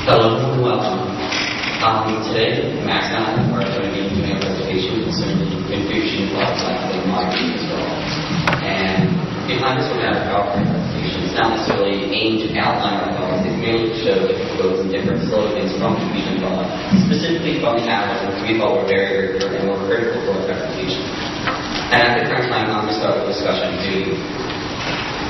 Hello and welcome. Today, Max and I are going to be doing a presentation concerning Confucian thought and marketing as well. And behind this, we're going to have a PowerPoint presentation. It's not necessarily aimed to outline our thoughts, it's merely to show different quotes and different slogans from Confucian thought, specifically from the analysts, which we thought were very, very important and were critical for our presentation. And at the current time, I'm going to start with a discussion of duty.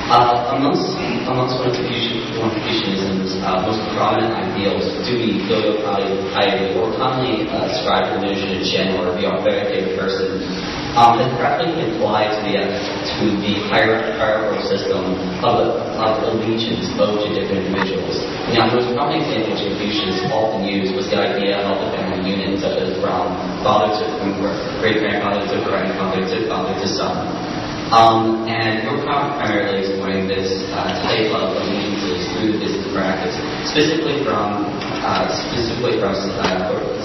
Amongst one of Confucianism's most prominent ideals, duty, filial piety, or commonly ascribed religion in general, or the authoritative person, has practically been applied to the hierarchical system of allegiance owed to different individuals. Now, the most prominent example Confucius often used was the idea of the family unit, such as from great-grandfather to grandfather to father to son. And we're primarily exploring this type of allegiances through the business practice, specifically from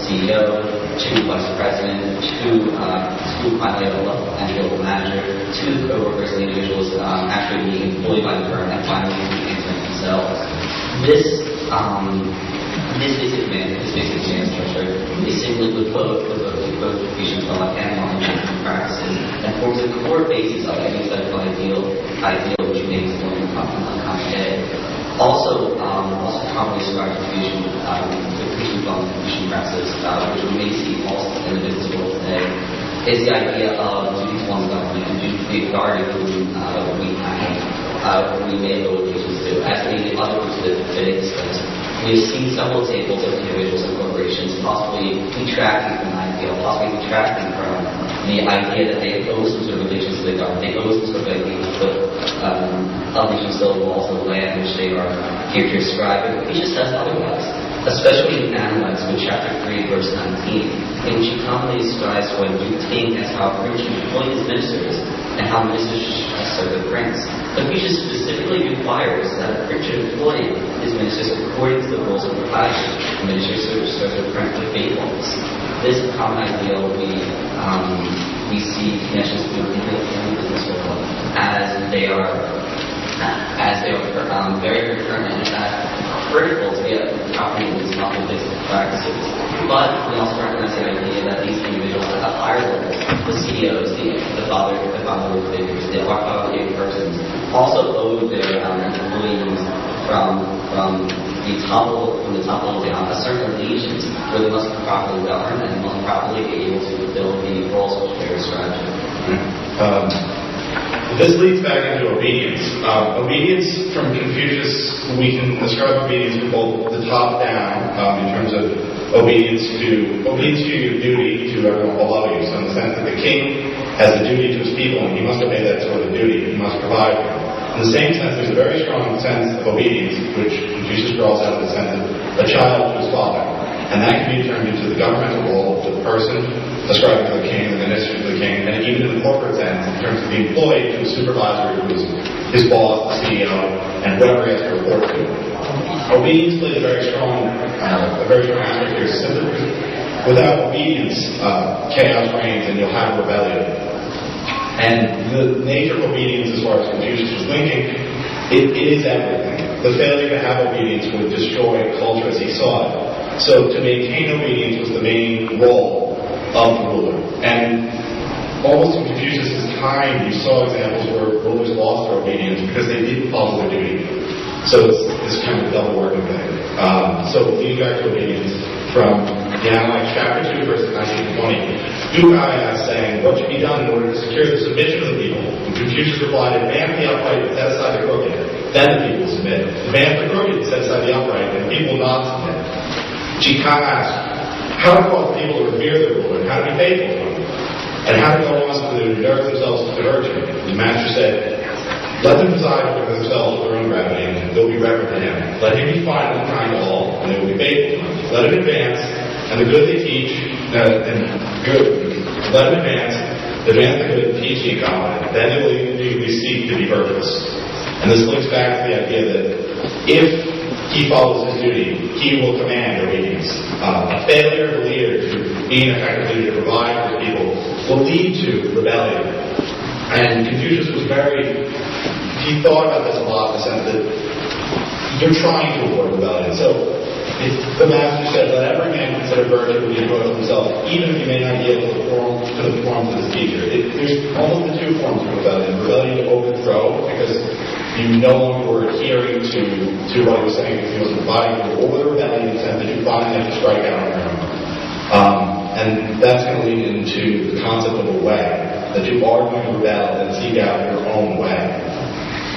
CEO to vice president to finally a local manager to co-workers and individuals actually being employed by the firm and finally answering themselves. This basic command structure is simply with both Confucian thought and marketing practices and forms a core basis of any type of ideal which you may explore in the common day. Also commonly described Confucian thought and Confucian practices, which we may see also in the business world today, is the idea of duty to one's government and duty to the authority we may owe allegiance to. As the other groups that today discussed, we have seen several examples of individuals and corporations possibly detracting from the ideal, possibly detracting from the idea that they owe some sort of allegiance to the government, they owe some sort of allegiance to the laws of the land which they are here to describe. But he just says otherwise, especially in Analytes with chapter 3, verse 19, in which he commonly describes what you think as how a prince should employ his ministers and how ministers should serve the prince. Confucius specifically requires that a prince should employ his ministers according to the rules of propriety. The ministers should serve the prince with faithfulness. This common ideal we see connections between the business world as they are very, very current and in fact critical to get properly in these common business practices. But we also recognize the idea that these individuals at the higher levels, the CEOs, the father figures, the authoritative persons, also owe their employees from the top level down a certain allegiance where they must be properly governed and must properly be able to fulfill the roles which they are described. This leads back into obedience. Obedience from Confucius, we can describe obedience from both the top down in terms of obedience to your duty to everyone below you. So in the sense that the king has a duty to his people and he must obey that sort of duty. He must provide for them. In the same sense, there's a very strong sense of obedience, which Confucius draws out of the sense of a child to his father. And that can be turned into the governmental role of the person ascribing to the king, the minister to the king, and even in the corporate sense, in terms of the employee to a supervisor who is his boss, the CEO, and whoever he has to report to. Obedience plays a very strong aspect here. Simply without obedience, chaos reigns and you'll have rebellion. And the nature of obedience, as far as Confucius was thinking, it is everything. The failure to have obedience would destroy culture as he saw it. So to maintain obedience was the main role of the ruler. And almost in Confucius' time, you saw examples where rulers lost their obedience because they didn't follow their duty. So it's this kind of double working thing. So leading back to obedience from Analytes chapter 2, verses 19 to 20. Dukai is saying, what should be done in order to secure the submission of the people? And Confucius replied, advance the upright and set aside the crooked. Then the people will submit. Advance the crooked and set aside the upright, and the people will not submit. Chikai asked, how to cause people to revere their ruler, and how to be faithful to him, and how to go on so they nerve themselves to virtue. The master said, let them preside over themselves with their own gravity, and they'll be reverent to him. Let him be fine and kind to all, and they will be faithful to him. Let him advance, and the good they teach, let him advance the good and teach the incompetent. Then they will eagerly seek to be virtuous. And this links back to the idea that if he follows his duty, he will command obedience. A failure of a leader to be an effective leader to provide for people will lead to rebellion. And Confucius was he thought about this a lot in the sense that you're trying to avoid rebellion. So The master said, let every man consider virtue when he devotes himself, even if he may not be able to perform to his teacher. There's almost the two forms of rebellion. Rebellion to overthrow, because you no longer were adhering to what he was saying, because he was providing you, or the rebellion in the sense that you finally have to strike out on your own. And that's going to lead into the concept of a way, that you are going to rebel and seek out your own way.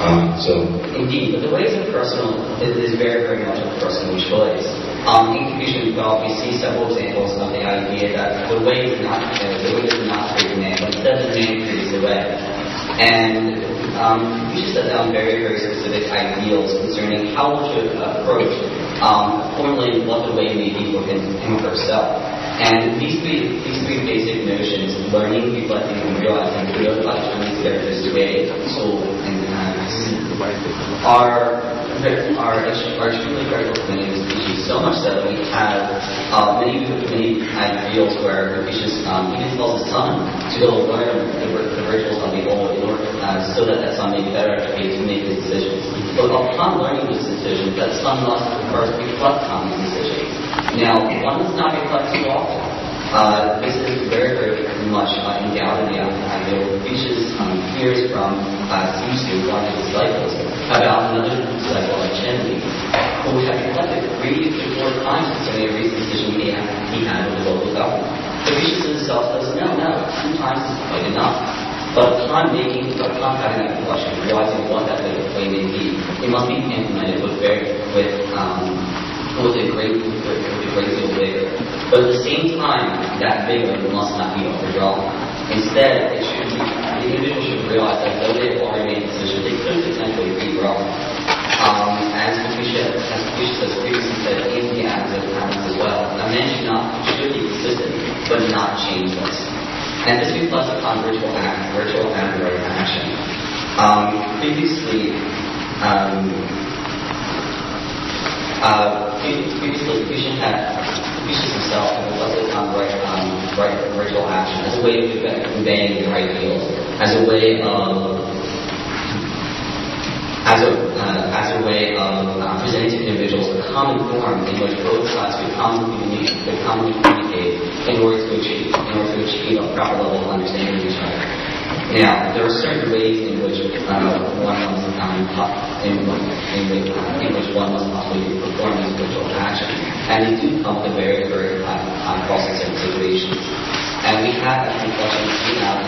Indeed, but the way is personal. It is very, very much a personal choice. In Confucian thought, we see several examples of the idea that the way does not create the man, but instead the man creates the way. And Confucius set down very, very specific ideals concerning how one should approach formulating what the way may be for him or herself. And these three basic notions, learning, reflecting, and realizing, real reflections, this way, soul, and are extremely critical to many of the species. So much so that we have many ideals where Confucius even tells his son to go learn the rituals of the old in order so that son may be better educated to make his decisions. But upon learning these decisions, that son must first reflect on these decisions. Now, one does not reflect too often. This is very, very much endowed in the ideal. Confucius hears from Sisu, one of his disciples, about another disciple like Chen, who had reflected 3 to 4 times concerning a recent decision he had with the local government. Confucius himself says, no, 2 times is quite enough. But upon having that reflection, realizing what that way may be, it must be implemented with a great deal of vigor. But at the same time, that vigor must not be overdrawn. Instead, the individual should realize that though they have already made a decision, they could potentially be wrong. As Confucius has previously said in the Acts as well, a man should be consistent, but not changeless. And this reflects upon virtual and right action. Previously, Confucius himself had reflected upon ritual action as a way of conveying the ideals, as a way of presenting to individuals a common form in which both sides could commonly communicate in order to achieve a proper level of understanding of each other. Now, there are certain ways in which one must possibly perform these ritual actions, and they do come with very, very high costs in certain situations. And we have that reflection in our